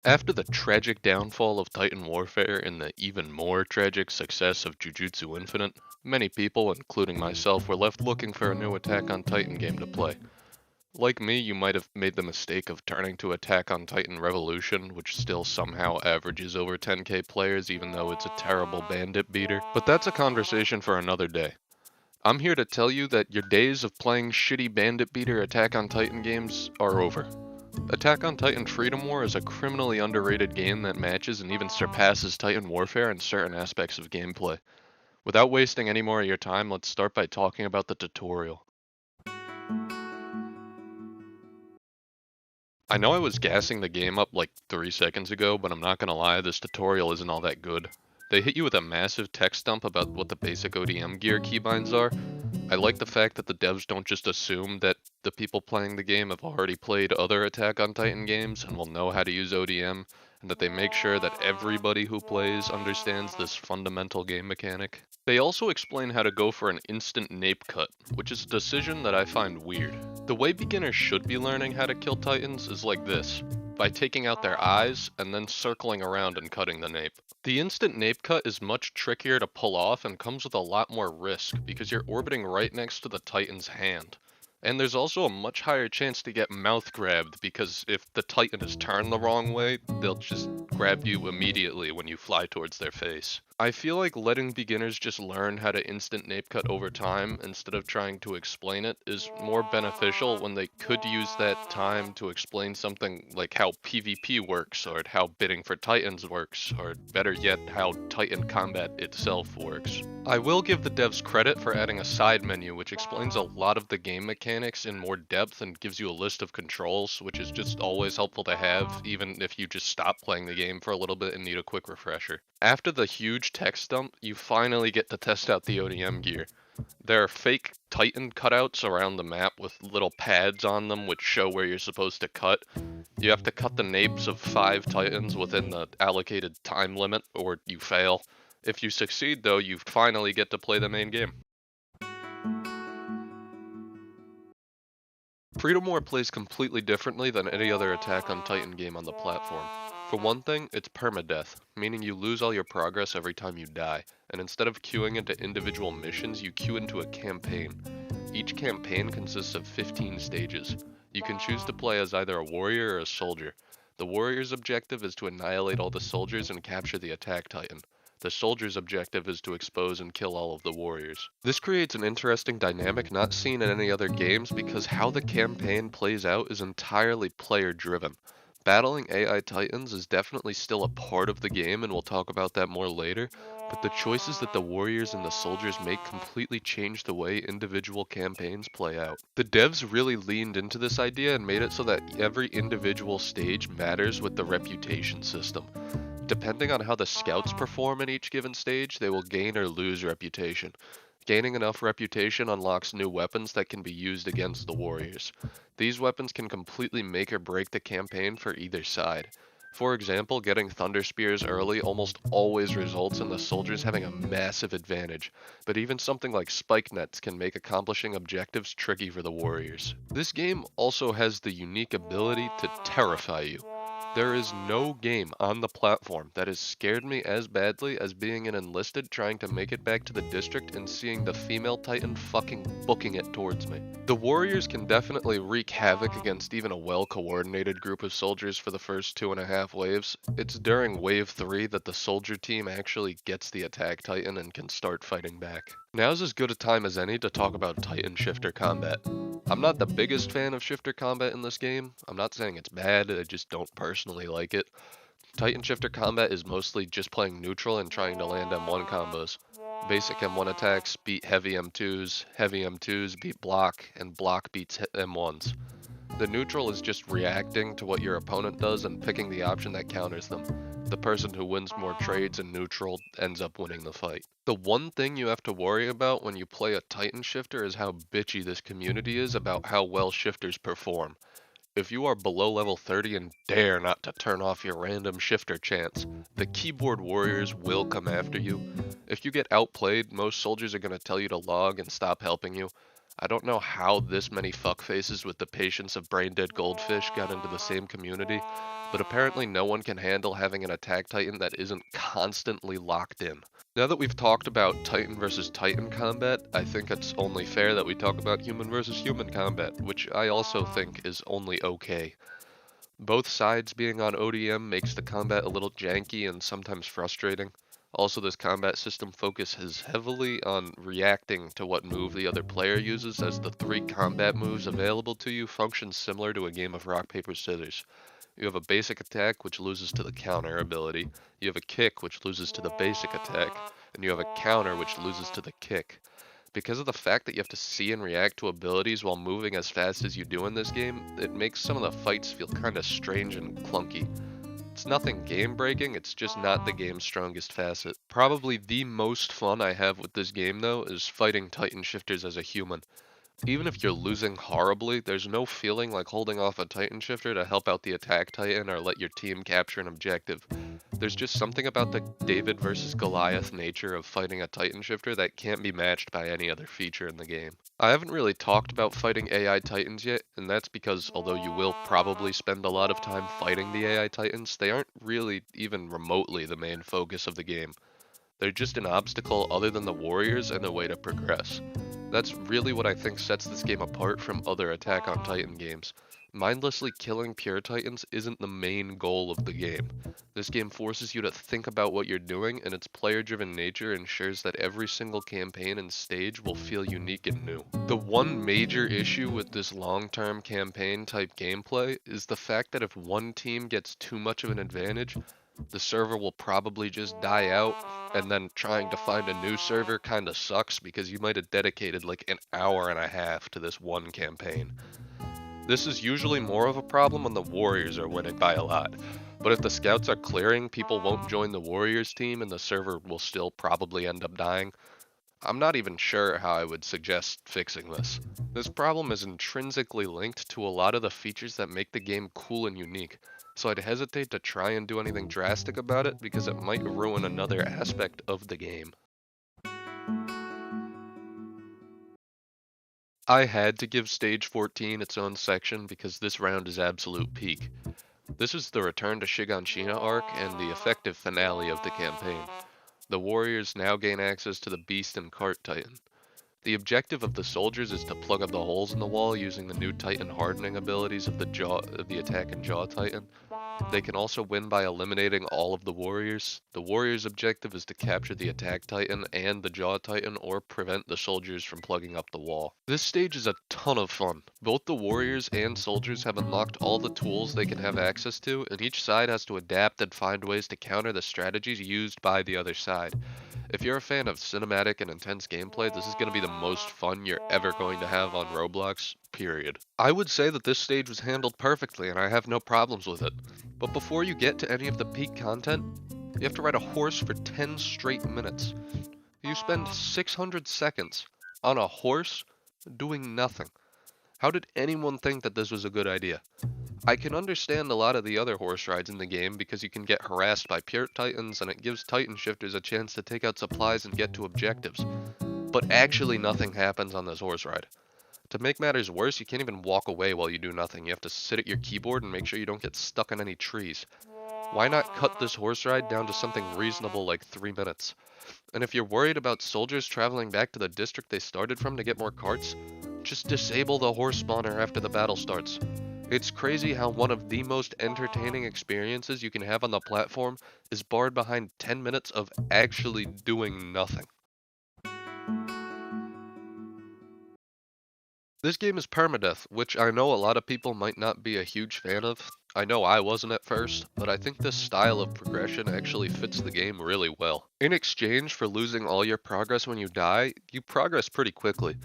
After the tragic downfall of Titan Warfare and the even more tragic success of Jujutsu Infinite, many people, including myself, were left looking for a new Attack on Titan game to play. Like me, you might have made the mistake of turning to Attack on Titan Revolution, which still somehow averages over 10k players even though it's a terrible bandit beater. But that's a conversation for another day. I'm here to tell you that your days of playing shitty bandit beater Attack on Titan games are over. Attack on Titan Freedom War is a criminally underrated game that matches and even surpasses Titan Warfare in certain aspects of gameplay. Without wasting any more of your time, let's start by talking about the tutorial. I know I was gassing the game up like 3 seconds ago, but I'm not gonna lie, this tutorial isn't all that good. They hit you with a massive text dump about what the basic ODM gear keybinds are. I like the fact that the devs don't just assume that the people playing the game have already played other Attack on Titan games and will know how to use ODM, and that they make sure that everybody who plays understands this fundamental game mechanic. They also explain how to go for an instant nape cut, which is a decision that I find weird. The way beginners should be learning how to kill titans is like this, by taking out their eyes and then circling around and cutting the nape. The instant nape cut is much trickier to pull off and comes with a lot more risk because you're orbiting right next to the titan's hand. And there's also a much higher chance to get mouth grabbed because if the titan is turned the wrong way, they'll just grab you immediately when you fly towards their face. I feel like letting beginners just learn how to instant nape cut over time instead of trying to explain it is more beneficial when they could use that time to explain something like how PvP works or how bidding for titans works or better yet how titan combat itself works. I will give the devs credit for adding a side menu which explains a lot of the game mechanics in more depth and gives you a list of controls, which is just always helpful to have even if you just stop playing the game for a little bit and need a quick refresher. After the huge text dump, you finally get to test out the ODM gear. There are fake Titan cutouts around the map with little pads on them which show where you're supposed to cut. You have to cut the napes of 5 Titans within the allocated time limit or you fail. If you succeed though, you finally get to play the main game. Freedom War plays completely differently than any other Attack on Titan game on the platform. For one thing, it's permadeath, meaning you lose all your progress every time you die, and instead of queuing into individual missions, you queue into a campaign. Each campaign consists of 15 stages. You can choose to play as either a warrior or a soldier. The warrior's objective is to annihilate all the soldiers and capture the attack titan. The soldier's objective is to expose and kill all of the warriors. This creates an interesting dynamic not seen in any other games because how the campaign plays out is entirely player driven. Battling AI Titans is definitely still a part of the game, and we'll talk about that more later, but the choices that the warriors and the soldiers make completely change the way individual campaigns play out. The devs really leaned into this idea and made it so that every individual stage matters with the reputation system. Depending on how the scouts perform in each given stage, they will gain or lose reputation. Gaining enough reputation unlocks new weapons that can be used against the warriors. These weapons can completely make or break the campaign for either side. For example, getting Thunder Spears early almost always results in the soldiers having a massive advantage, but even something like Spike Nets can make accomplishing objectives tricky for the warriors. This game also has the unique ability to terrify you. There is no game on the platform that has scared me as badly as being an enlisted trying to make it back to the district and seeing the female titan fucking booking it towards me. The warriors can definitely wreak havoc against even a well-coordinated group of soldiers for the first 2.5 waves. It's during wave 3 that the soldier team actually gets the attack titan and can start fighting back. Now's as good a time as any to talk about titan shifter combat. I'm not the biggest fan of shifter combat in this game. I'm not saying it's bad, I just don't personally like it. Titan shifter combat is mostly just playing neutral and trying to land M1 combos. Basic M1 attacks beat heavy M2s beat block, and block beats M1s. The neutral is just reacting to what your opponent does and picking the option that counters them. The person who wins more trades in neutral ends up winning the fight. The one thing you have to worry about when you play a Titan shifter is how bitchy this community is about how well shifters perform. If you are below level 30 and dare not to turn off your random shifter chance, the keyboard warriors will come after you. If you get outplayed, most soldiers are going to tell you to log and stop helping you. I don't know how this many fuckfaces with the patience of brain-dead goldfish got into the same community, but apparently no one can handle having an attack titan that isn't constantly locked in. Now that we've talked about Titan versus Titan combat, I think it's only fair that we talk about human versus human combat, which I also think is only okay. Both sides being on ODM makes the combat a little janky and sometimes frustrating. Also, this combat system focuses heavily on reacting to what move the other player uses, as the three combat moves available to you function similar to a game of rock, paper, scissors. You have a basic attack, which loses to the counter ability. You have a kick, which loses to the basic attack. And you have a counter, which loses to the kick. Because of the fact that you have to see and react to abilities while moving as fast as you do in this game, it makes some of the fights feel kinda strange and clunky. It's nothing game breaking, it's just not the game's strongest facet. Probably the most fun I have with this game though is fighting Titan Shifters as a human. Even if you're losing horribly, there's no feeling like holding off a Titan Shifter to help out the attack Titan or let your team capture an objective. There's just something about the David versus Goliath nature of fighting a Titan Shifter that can't be matched by any other feature in the game. I haven't really talked about fighting AI Titans yet, and that's because although you will probably spend a lot of time fighting the AI Titans, they aren't really even remotely the main focus of the game. They're just an obstacle other than the warriors and a way to progress. That's really what I think sets this game apart from other Attack on Titan games. Mindlessly killing pure titans isn't the main goal of the game. This game forces you to think about what you're doing, and its player-driven nature ensures that every single campaign and stage will feel unique and new. The one major issue with this long-term campaign type gameplay is the fact that if one team gets too much of an advantage, the server will probably just die out, and then trying to find a new server kinda sucks because you might have dedicated like an hour and a half to this one campaign. This is usually more of a problem when the warriors are winning by a lot, but if the scouts are clearing, people won't join the warriors team and the server will still probably end up dying. I'm not even sure how I would suggest fixing this. This problem is intrinsically linked to a lot of the features that make the game cool and unique, so I'd hesitate to try and do anything drastic about it because it might ruin another aspect of the game. I had to give Stage 14 its own section because this round is absolute peak. This is the return to Shiganshina arc and the effective finale of the campaign. The warriors now gain access to the Beast and Cart Titan. The objective of the soldiers is to plug up the holes in the wall using the new Titan hardening abilities of the Attack and Jaw Titan. They can also win by eliminating all of the warriors. The warriors' objective is to capture the Attack Titan and the Jaw Titan or prevent the soldiers from plugging up the wall. This stage is a ton of fun. Both the warriors and soldiers have unlocked all the tools they can have access to, and each side has to adapt and find ways to counter the strategies used by the other side. If you're a fan of cinematic and intense gameplay, this is going to be the most fun you're ever going to have on Roblox, period. I would say that this stage was handled perfectly and I have no problems with it. But before you get to any of the peak content, you have to ride a horse for 10 straight minutes. You spend 600 seconds on a horse doing nothing. How did anyone think that this was a good idea? I can understand a lot of the other horse rides in the game because you can get harassed by pure titans and it gives titan shifters a chance to take out supplies and get to objectives. But actually nothing happens on this horse ride. To make matters worse, you can't even walk away while you do nothing. You have to sit at your keyboard and make sure you don't get stuck on any trees. Why not cut this horse ride down to something reasonable like 3 minutes? And if you're worried about soldiers traveling back to the district they started from to get more carts, just disable the horse spawner after the battle starts. It's crazy how one of the most entertaining experiences you can have on the platform is barred behind 10 minutes of actually doing nothing. This game is permadeath, which I know a lot of people might not be a huge fan of. I know I wasn't at first, but I think this style of progression actually fits the game really well. In exchange for losing all your progress when you die, you progress pretty quickly.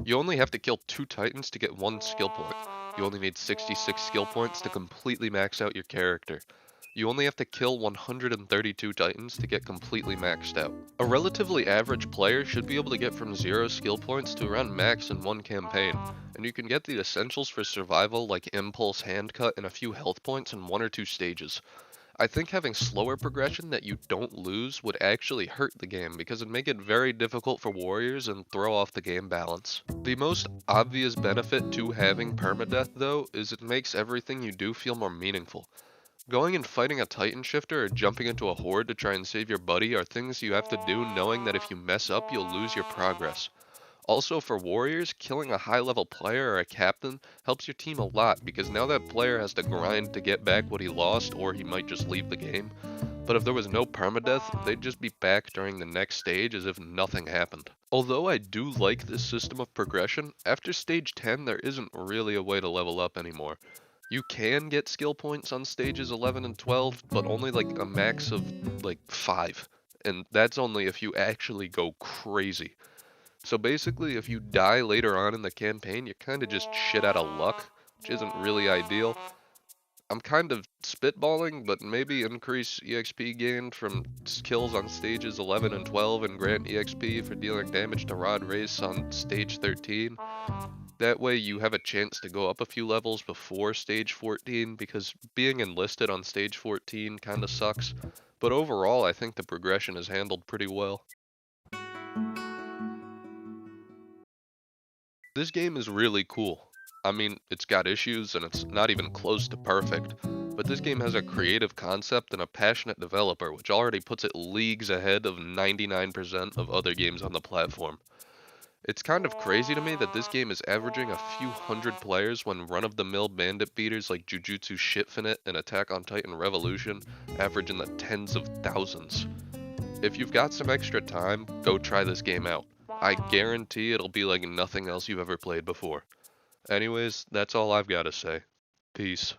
You only have to kill 2 titans to get 1 skill point. You only need 66 skill points to completely max out your character. You only have to kill 132 titans to get completely maxed out. A relatively average player should be able to get from 0 skill points to around max in one campaign, and you can get the essentials for survival like impulse hand cut and a few health points in 1 or 2 stages. I think having slower progression that you don't lose would actually hurt the game because it'd make it very difficult for warriors and throw off the game balance. The most obvious benefit to having permadeath though is it makes everything you do feel more meaningful. Going and fighting a Titan Shifter or jumping into a horde to try and save your buddy are things you have to do knowing that if you mess up you'll lose your progress. Also for warriors, killing a high level player or a captain helps your team a lot because now that player has to grind to get back what he lost or he might just leave the game. But if there was no permadeath, they'd just be back during the next stage as if nothing happened. Although I do like this system of progression, after stage 10 there isn't really a way to level up anymore. You can get skill points on stages 11 and 12, but only like a max of like 5. And that's only if you actually go crazy. So basically, if you die later on in the campaign, you're kind of just shit out of luck, which isn't really ideal. I'm kind of spitballing, but maybe increase EXP gained from kills on stages 11 and 12 and grant EXP for dealing damage to Rod Race on stage 13. That way you have a chance to go up a few levels before stage 14, because being enlisted on stage 14 kinda sucks. But overall, I think the progression is handled pretty well. This game is really cool. I mean, it's got issues and it's not even close to perfect, but this game has a creative concept and a passionate developer, which already puts it leagues ahead of 99% of other games on the platform. It's kind of crazy to me that this game is averaging a few hundred players when run-of-the-mill bandit beaters like Jujutsu Shitfinite and Attack on Titan Revolution average in the tens of thousands. If you've got some extra time, go try this game out. I guarantee it'll be like nothing else you've ever played before. Anyways, that's all I've got to say. Peace.